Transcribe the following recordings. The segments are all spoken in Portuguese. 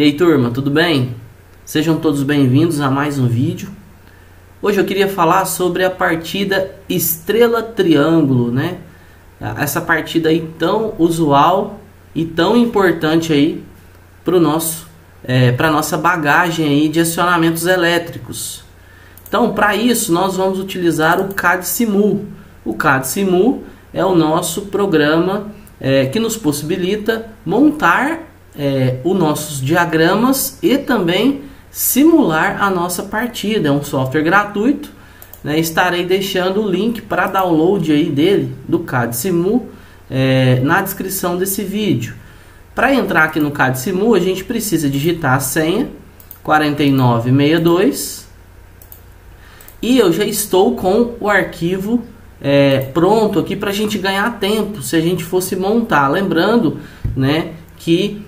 E aí, turma, tudo bem? Sejam todos bem-vindos a mais um vídeo. Hoje eu queria falar sobre a partida estrela-triângulo, né? Essa partida aí tão usual e tão importante aí para nossa bagagem aí de acionamentos elétricos. Então, para isso, nós vamos utilizar o CAD-SIMUL. O CAD-SIMUL é o nosso programa que nos possibilita montar os nossos diagramas e também simular a nossa partida. É um software gratuito, né? Estarei deixando o link para download aí dele, do CAD-SIMUL, na descrição desse vídeo. Para entrar aqui no CAD-SIMUL, a gente precisa digitar a senha 4962 e eu já estou com o arquivo pronto aqui para a gente ganhar tempo se a gente fosse montar. Lembrando, né, que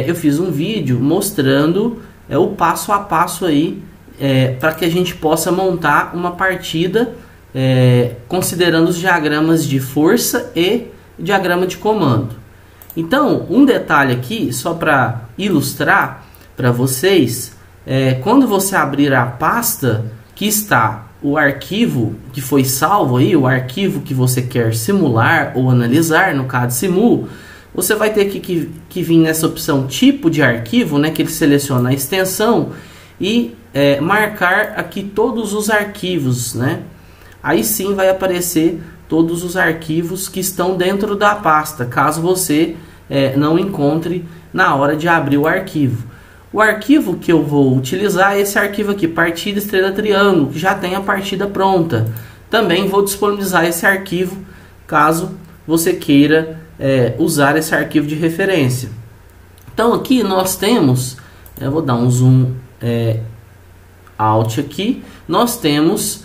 eu fiz um vídeo mostrando o passo a passo aí para que a gente possa montar uma partida considerando os diagramas de força e diagrama de comando. Então, um detalhe aqui, só para ilustrar para vocês, quando você abrir a pasta que está o arquivo que foi salvo aí, o arquivo que você quer simular ou analisar no CAD-SIMUL, você vai ter que vir nessa opção tipo de arquivo, né, que ele seleciona a extensão e marcar aqui todos os arquivos, né? Aí sim vai aparecer todos os arquivos que estão dentro da pasta, caso você não encontre na hora de abrir o arquivo. O arquivo que eu vou utilizar é esse arquivo aqui, partida estrela triângulo, que já tem a partida pronta. Também vou disponibilizar esse arquivo caso você queira usar esse arquivo de referência. Então aqui nós temos, eu vou dar um zoom alt aqui, nós temos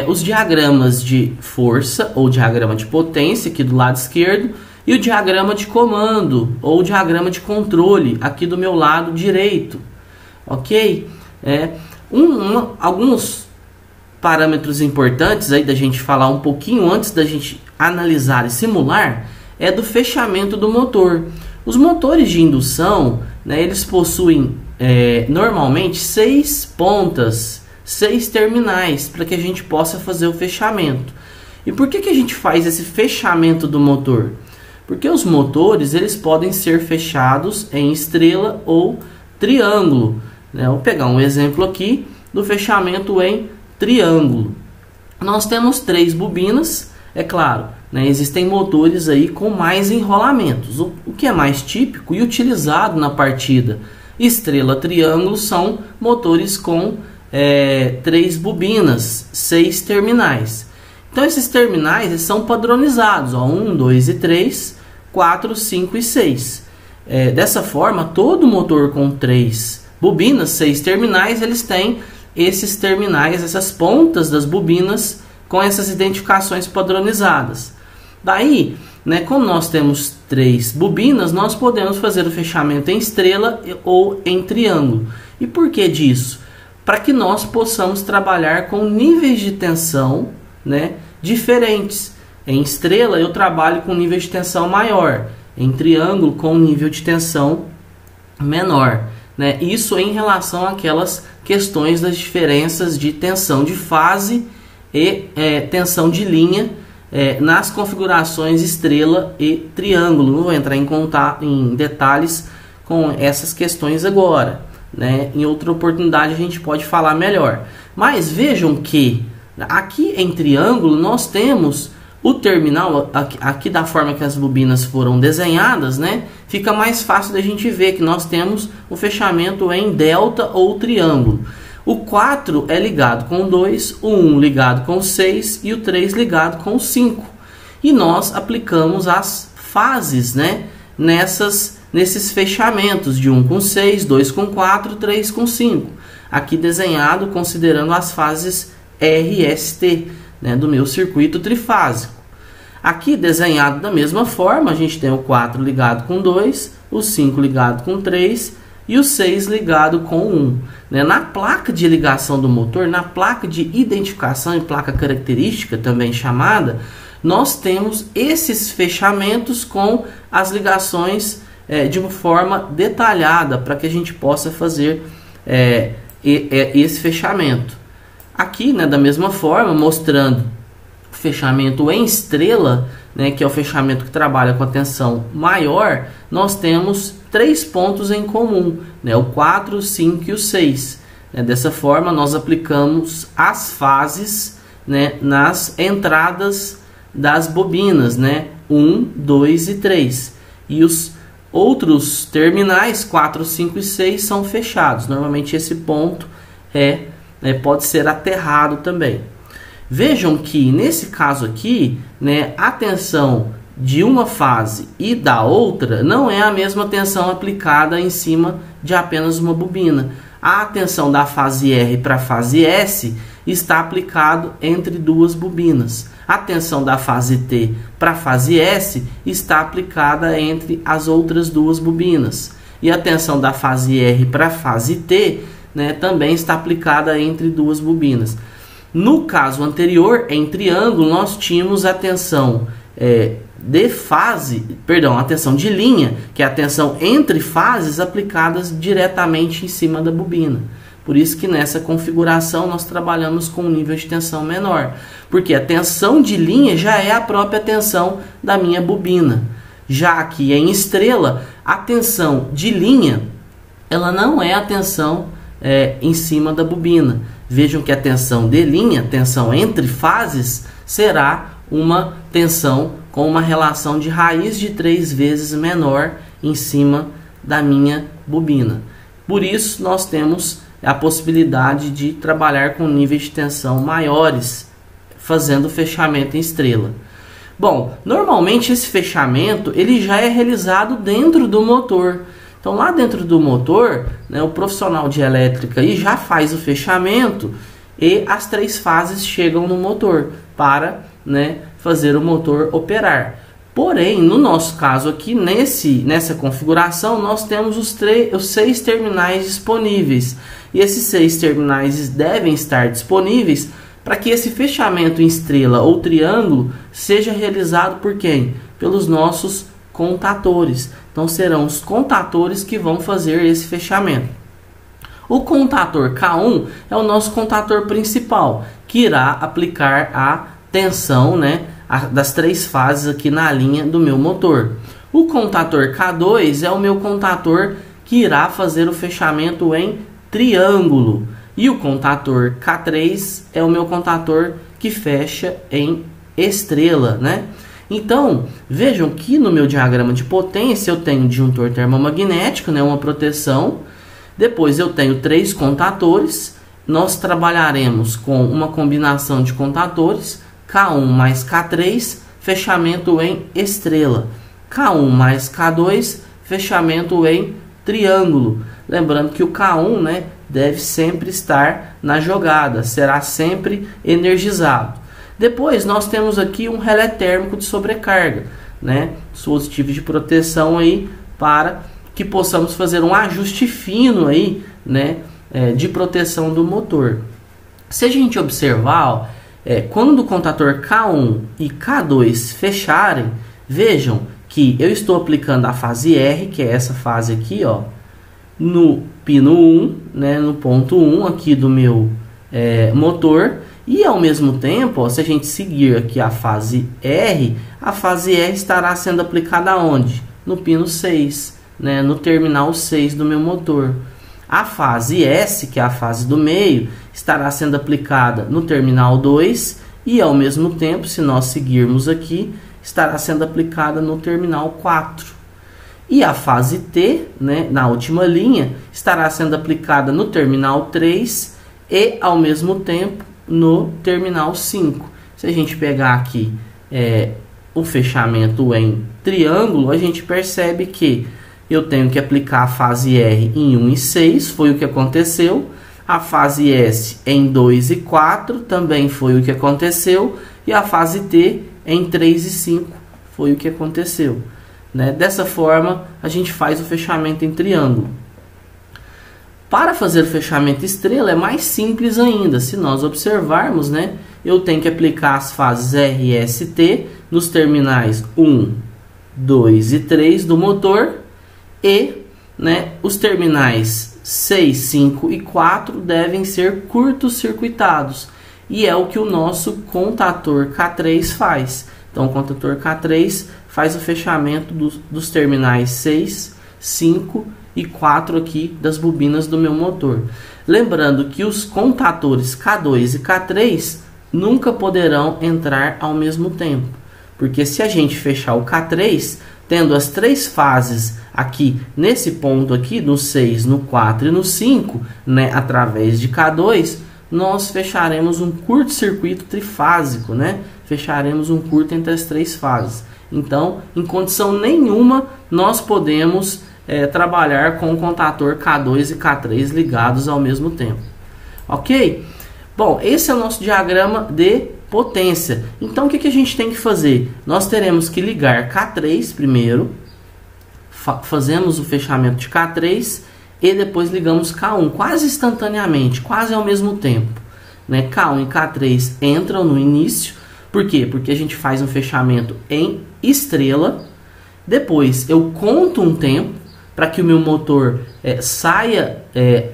os diagramas de força ou diagrama de potência aqui do lado esquerdo e o diagrama de comando ou diagrama de controle aqui do meu lado direito, ok? Alguns parâmetros importantes aí da gente falar um pouquinho antes da gente analisar e simular é do fechamento do motor. Os motores de indução, né, eles possuem normalmente 6 pontas, 6 terminais para que a gente possa fazer o fechamento. E por que a gente faz esse fechamento do motor? Porque os motores eles podem ser fechados em estrela ou triângulo, né? Vou pegar um exemplo aqui do fechamento em triângulo. Nós temos 3 bobinas, é claro, né? Existem motores aí com mais enrolamentos. O que é mais típico e utilizado na partida estrela-triângulo são motores com 3 bobinas, 6 terminais. Então esses terminais eles são padronizados, ó, 1, 2 e 3, 4, 5 e 6. Dessa forma, todo motor com 3 bobinas, 6 terminais, eles têm esses terminais, essas pontas das bobinas com essas identificações padronizadas. Daí, né, como nós temos 3 bobinas, nós podemos fazer o fechamento em estrela ou em triângulo. E por que disso? Para que nós possamos trabalhar com níveis de tensão, né, diferentes. Em estrela eu trabalho com nível de tensão maior, em triângulo com nível de tensão menor, né? Isso em relação àquelas questões das diferenças de tensão de fase e tensão de linha nas configurações estrela e triângulo. Não vou entrar em detalhes com essas questões agora, né? Em outra oportunidade a gente pode falar melhor. Mas vejam que aqui em triângulo nós temos o terminal, aqui da forma que as bobinas foram desenhadas, né? Fica mais fácil da gente ver que nós temos o fechamento em delta ou triângulo. O 4 é ligado com o 2, o 1 ligado com o 6 e o 3 ligado com o 5. E nós aplicamos as fases, né, nesses fechamentos de 1 com 6, 2 com 4, 3 com 5. Aqui desenhado considerando as fases RST, né, do meu circuito trifásico. Aqui desenhado da mesma forma, a gente tem o 4 ligado com 2, o 5 ligado com 3 e o 6 ligado com 1. Né? Na placa de ligação do motor, na placa de identificação e placa característica também chamada, nós temos esses fechamentos com as ligações de uma forma detalhada para que a gente possa fazer esse fechamento. Aqui, né, da mesma forma, mostrando o fechamento em estrela, né, que é o fechamento que trabalha com a tensão maior, nós temos 3 pontos em comum, né, o 4, o 5 e o 6. Dessa forma, nós aplicamos as fases, né, nas entradas das bobinas, né, 1, 2 e 3. E os outros terminais, 4, 5 e 6, são fechados. Normalmente esse ponto pode ser aterrado também. Vejam que nesse caso aqui, né, a tensão de uma fase e da outra não é a mesma tensão aplicada em cima de apenas uma bobina. A tensão da fase R para a fase S está aplicado entre duas bobinas. A tensão da fase T para a fase S está aplicada entre as outras duas bobinas. E a tensão da fase R para a fase T, né, também está aplicada entre duas bobinas. No caso anterior, em triângulo, nós tínhamos a tensão a tensão de linha, que é a tensão entre fases aplicadas diretamente em cima da bobina. Por isso que nessa configuração nós trabalhamos com um nível de tensão menor, porque a tensão de linha já é a própria tensão da minha bobina. Já aqui em estrela, a tensão de linha, ela não é a tensão em cima da bobina. Vejam que a tensão de linha, tensão entre fases, será uma tensão com uma relação de raiz de 3 vezes menor em cima da minha bobina. Por isso, nós temos a possibilidade de trabalhar com níveis de tensão maiores, fazendo fechamento em estrela. Bom, normalmente esse fechamento ele já é realizado dentro do motor. Então, lá dentro do motor, né, o profissional de elétrica aí já faz o fechamento e as 3 fases chegam no motor para, né, fazer o motor operar. Porém, no nosso caso aqui, nessa configuração, nós temos os 6 terminais disponíveis. E esses 6 terminais devem estar disponíveis para que esse fechamento em estrela ou triângulo seja realizado por quem? Pelos nossos contatores. Então serão os contatores que vão fazer esse fechamento. O contator K1 é o nosso contator principal, que irá aplicar a tensão, né, das 3 fases aqui na linha do meu motor. O contator K2 é o meu contator que irá fazer o fechamento em triângulo. E o contator K3 é o meu contator que fecha em estrela, né? Então, vejam que no meu diagrama de potência eu tenho um disjuntor termomagnético, né, uma proteção. Depois eu tenho 3 contatores. Nós trabalharemos com uma combinação de contatores, K1 mais K3, fechamento em estrela. K1 mais K2, fechamento em triângulo. Lembrando que o K1, né, deve sempre estar na jogada, será sempre energizado. Depois nós temos aqui um relé térmico de sobrecarga, né, dispositivo de proteção aí para que possamos fazer um ajuste fino aí, né, de proteção do motor. Se a gente observar, quando o contator K1 e K2 fecharem, vejam que eu estou aplicando a fase R, que é essa fase aqui, ó, no pino 1, né, no ponto 1 aqui do meu motor. E ao mesmo tempo, ó, se a gente seguir aqui a fase R estará sendo aplicada aonde? No pino 6, né, no terminal 6 do meu motor. A fase S, que é a fase do meio, estará sendo aplicada no terminal 2 e ao mesmo tempo, se nós seguirmos aqui, estará sendo aplicada no terminal 4. E a fase T, né, na última linha, estará sendo aplicada no terminal 3 e ao mesmo tempo no terminal 5. Se a gente pegar aqui o fechamento em triângulo, a gente percebe que eu tenho que aplicar a fase R em 1 e 6, foi o que aconteceu. A fase S em 2 e 4, também foi o que aconteceu. E a fase T em 3 e 5, foi o que aconteceu. Né? Dessa forma, a gente faz o fechamento em triângulo. Para fazer o fechamento estrela é mais simples ainda. Se nós observarmos, né, eu tenho que aplicar as fases R e S, T nos terminais 1, 2 e 3 do motor. e, né, os terminais 6, 5 e 4 devem ser curto-circuitados. E é o que o nosso contador K3 faz. Então o contador K3 faz o fechamento dos terminais 6, 5 e 4 aqui das bobinas do meu motor. Lembrando que os contadores K2 e K3 nunca poderão entrar ao mesmo tempo. Porque se a gente fechar o K3, tendo as 3 fases aqui nesse ponto aqui, no 6, no 4 e no 5, né, através de K2, nós fecharemos um curto-circuito trifásico, né? Fecharemos um curto entre as 3 fases. Então, em condição nenhuma, nós podemos trabalhar com o contador K2 e K3 ligados ao mesmo tempo. Ok? Bom, esse é o nosso diagrama de potência. Então, o que a gente tem que fazer? Nós teremos que ligar K3 primeiro, fazemos o fechamento de K3 e depois ligamos K1, quase instantaneamente, quase ao mesmo tempo, né? K1 e K3 entram no início. Por quê? Porque a gente faz um fechamento em estrela. Depois eu conto um tempo para que o meu motor saia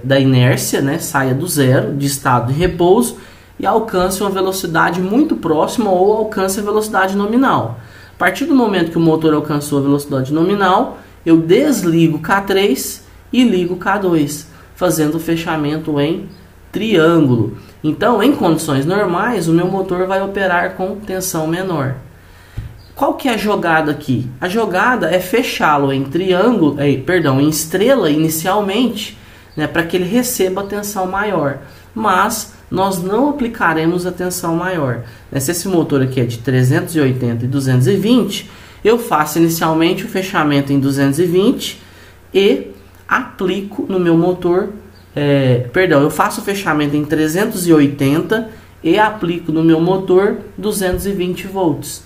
da inércia, né? Saia do zero, de estado de repouso, e alcance uma velocidade muito próxima ou alcance a velocidade nominal. A partir do momento que o motor alcançou a velocidade nominal, eu desligo K3 e ligo K2, fazendo o fechamento em triângulo. Então, em condições normais, o meu motor vai operar com tensão menor. Qual que é a jogada aqui? A jogada é fechá-lo em triângulo, em estrela inicialmente, né, para que ele receba a tensão maior. Mas nós não aplicaremos a tensão maior. Se esse motor aqui é de 380 e 220, eu faço inicialmente o fechamento em 220 e aplico no meu motor, eu faço o fechamento em 380 e aplico no meu motor 220 volts.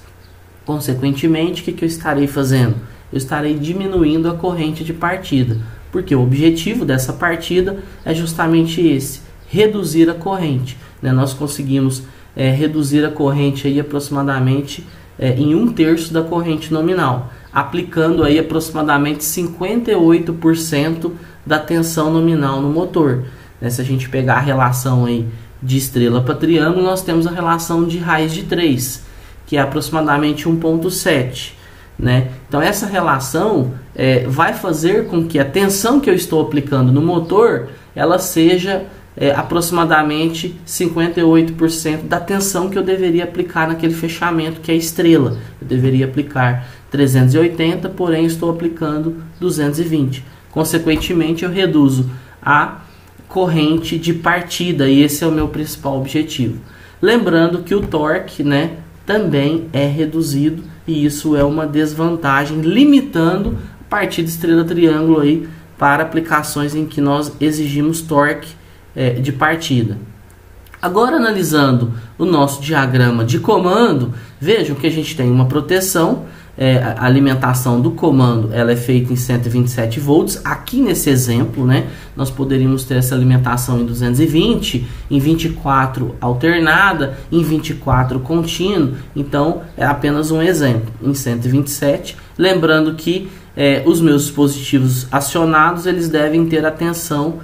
Consequentemente, o que eu estarei fazendo? Eu estarei diminuindo a corrente de partida, porque o objetivo dessa partida é justamente esse, reduzir a corrente, né? Nós conseguimos reduzir a corrente aí aproximadamente em 1/3 da corrente nominal, aplicando aí aproximadamente 58% da tensão nominal no motor. Se a gente pegar a relação aí de estrela para triângulo, nós temos a relação de raiz de 3, que é aproximadamente 1,7, né? Então essa relação vai fazer com que a tensão que eu estou aplicando no motor, ela seja aproximadamente 58% da tensão que eu deveria aplicar naquele fechamento que é estrela. Eu deveria aplicar 380, porém estou aplicando 220. Consequentemente, eu reduzo a corrente de partida e esse é o meu principal objetivo. Lembrando que o torque, né, também é reduzido e isso é uma desvantagem, limitando a partida estrela-triângulo aí para aplicações em que nós exigimos torque de partida. Agora, analisando o nosso diagrama de comando, vejam que a gente tem uma proteção, a alimentação do comando ela é feita em 127 volts. Aqui nesse exemplo, né, nós poderíamos ter essa alimentação em 220, em 24 alternada, em 24 contínuo. Então é apenas um exemplo, em 127. Lembrando que os meus dispositivos acionados eles devem ter a tensão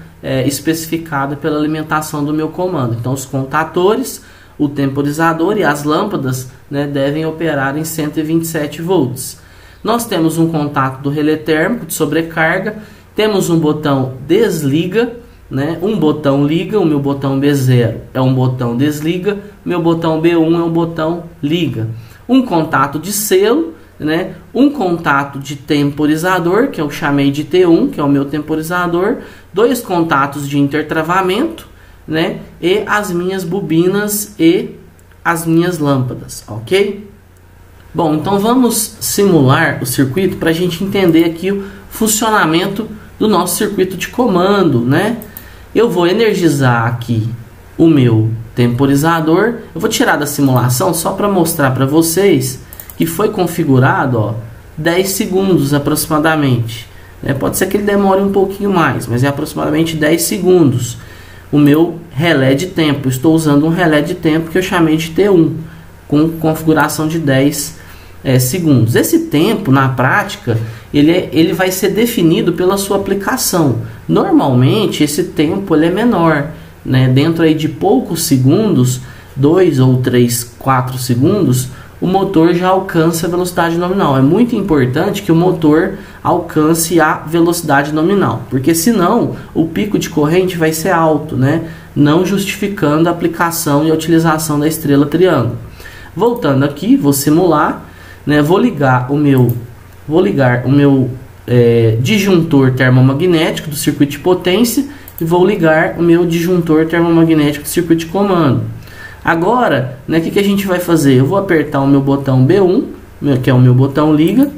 especificada pela alimentação do meu comando. Então os contadores, o temporizador e as lâmpadas, né, devem operar em 127 volts. Nós temos um contato do relé térmico de sobrecarga, temos um botão desliga, né, um botão liga, o meu botão B0 é um botão desliga, meu botão B1 é um botão liga. Um contato de selo, né, um contato de temporizador, que eu chamei de T1, que é o meu temporizador, 2 contatos de intertravamento, né, e as minhas bobinas e as minhas lâmpadas, ok? Bom, então vamos simular o circuito para a gente entender aqui o funcionamento do nosso circuito de comando, né? Eu vou energizar aqui o meu temporizador. Eu vou tirar da simulação só para mostrar para vocês que foi configurado, ó, 10 segundos aproximadamente. Pode ser que ele demore um pouquinho mais, mas é aproximadamente 10 segundos. O meu relé de tempo, estou usando um relé de tempo que eu chamei de T1, com configuração de 10 segundos. Esse tempo, na prática, ele vai ser definido pela sua aplicação. Normalmente esse tempo ele é menor, né? Dentro aí de poucos segundos, 2 ou 3, 4 segundos, o motor já alcança a velocidade nominal. É muito importante que o motor alcance a velocidade nominal, porque senão o pico de corrente vai ser alto, né? Não justificando a aplicação e a utilização da estrela triângulo. Voltando aqui, vou simular, né? Vou ligar o meu disjuntor termomagnético do circuito de potência e vou ligar o meu disjuntor termomagnético do circuito de comando. Agora, né, o que a gente vai fazer? Eu vou apertar o meu botão B1, que é o meu botão liga.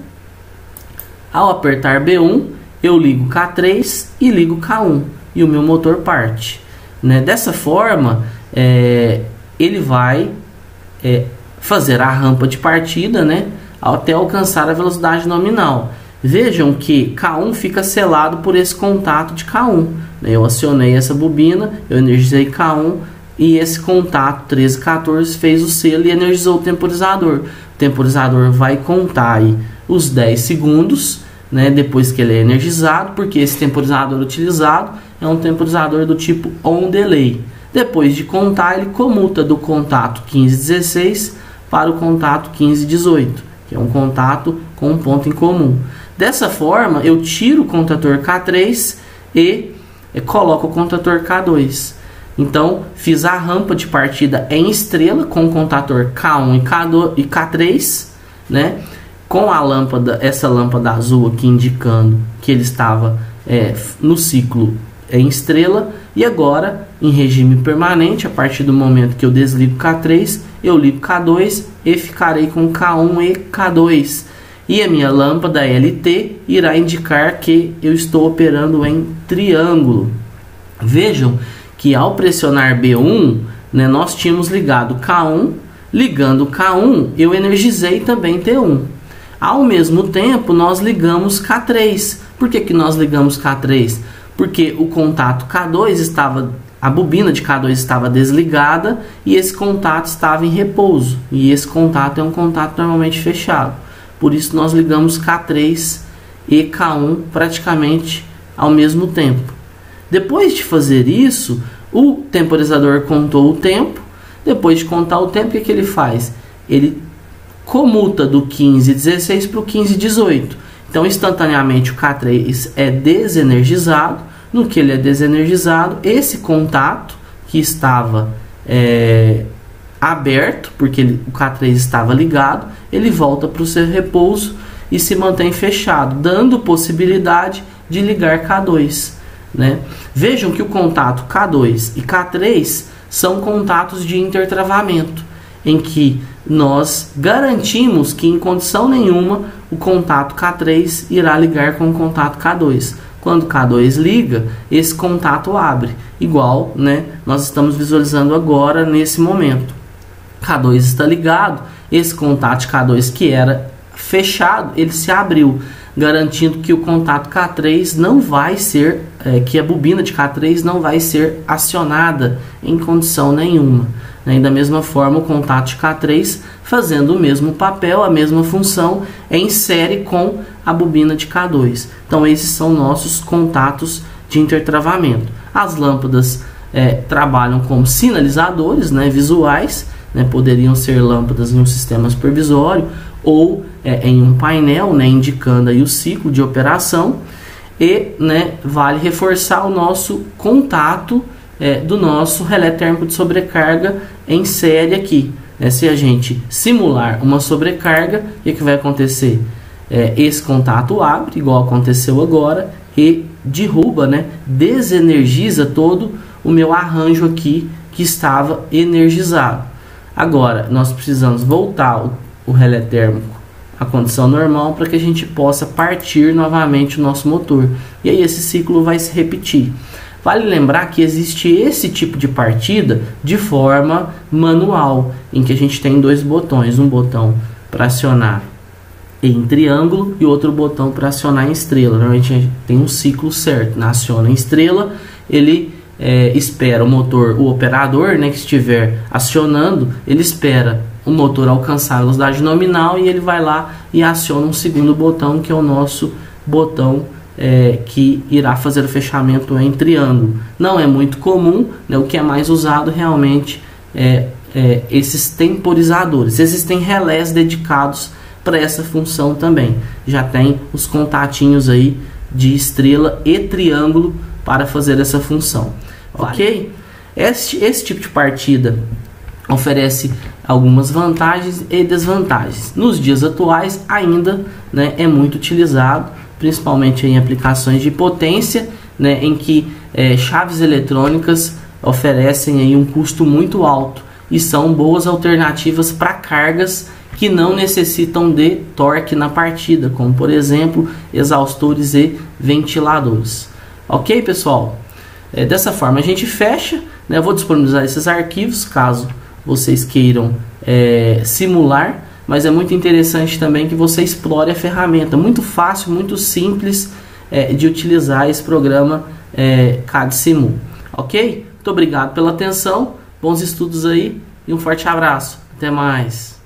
Ao apertar B1, eu ligo K3 e ligo K1 e o meu motor parte, né? Dessa forma, ele vai fazer a rampa de partida, né, até alcançar a velocidade nominal. Vejam que K1 fica selado por esse contato de K1. Eu acionei essa bobina, eu energizei K1 e esse contato 1314 fez o selo e energizou o temporizador. O temporizador vai contar aí os 10 segundos, né, depois que ele é energizado, porque esse temporizador utilizado é um temporizador do tipo on delay. Depois de contar, ele comuta do contato 1516 para o contato 1518, que é um contato com um ponto em comum. Dessa forma, eu tiro o contator K3 e coloco o contator K2. Então, fiz a rampa de partida em estrela com o contator K1 e K3, né? Com a lâmpada, essa lâmpada azul aqui indicando que ele estava no ciclo em estrela. E agora, em regime permanente, a partir do momento que eu desligo K3, eu ligo K2 e ficarei com K1 e K2. E a minha lâmpada LT irá indicar que eu estou operando em triângulo. Vejam que ao pressionar B1, né, nós tínhamos ligado K1, ligando K1, eu energizei também T1. Ao mesmo tempo, nós ligamos K3. Por que nós ligamos K3? Porque o contato K2 a bobina de K2 estava desligada e esse contato estava em repouso. E esse contato é um contato normalmente fechado. Por isso nós ligamos K3 e K1 praticamente ao mesmo tempo. Depois de fazer isso, o temporizador contou o tempo. Depois de contar o tempo, o que ele faz? Ele comuta do 1516 para o 1518. Então, instantaneamente, o K3 é desenergizado. No que ele é desenergizado, esse contato que estava aberto, porque o K3 estava ligado, ele volta para o seu repouso e se mantém fechado, dando possibilidade de ligar K2. Né? Vejam que o contato K2 e K3 são contatos de intertravamento, em que nós garantimos que em condição nenhuma o contato K3 irá ligar com o contato K2. Quando K2 liga, esse contato abre, igual, né, nós estamos visualizando agora nesse momento. K2 está ligado, esse contato de K2 que era fechado, ele se abriu, garantindo que o contato K3 não vai ser, que a bobina de K3 não vai ser acionada em condição nenhuma. E da mesma forma, o contato de K3 fazendo o mesmo papel, a mesma função, em série com a bobina de K2. Então, esses são nossos contatos de intertravamento. As lâmpadas trabalham como sinalizadores, né, visuais, né, poderiam ser lâmpadas em um sistema supervisório ou em um painel, né, indicando aí o ciclo de operação. E, né, vale reforçar o nosso contato do nosso relé térmico de sobrecarga em série aqui. Se a gente simular uma sobrecarga, o que vai acontecer? Esse contato abre, igual aconteceu agora, e derruba, né, desenergiza todo o meu arranjo aqui que estava energizado. Agora, nós precisamos voltar o relé térmico à condição normal para que a gente possa partir novamente o nosso motor. E aí esse ciclo vai se repetir. Vale lembrar que existe esse tipo de partida de forma manual, em que a gente tem dois botões, um botão para acionar em triângulo e outro botão para acionar em estrela. Normalmente a gente tem um ciclo certo, né? Aciona em estrela, ele espera o motor, o operador, né, que estiver acionando, ele espera o motor alcançar a velocidade nominal e ele vai lá e aciona um segundo botão, que é o nosso botão que irá fazer o fechamento em triângulo. Não é muito comum, né? O que é mais usado realmente é esses temporizadores. Existem relés dedicados para essa função também. Já tem os contatinhos aí de estrela e triângulo para fazer essa função. Ok? Esse tipo de partida oferece algumas vantagens e desvantagens. Nos dias atuais ainda, né, é muito utilizado, principalmente em aplicações de potência, né, em que chaves eletrônicas oferecem aí um custo muito alto e são boas alternativas para cargas que não necessitam de torque na partida, como por exemplo exaustores e ventiladores. Ok, pessoal? Dessa forma a gente fecha, né? Eu vou disponibilizar esses arquivos caso vocês queiram simular, mas é muito interessante também que você explore a ferramenta. Muito fácil, muito simples de utilizar esse programa CAD Simu. Ok? Muito obrigado pela atenção, bons estudos aí e um forte abraço. Até mais.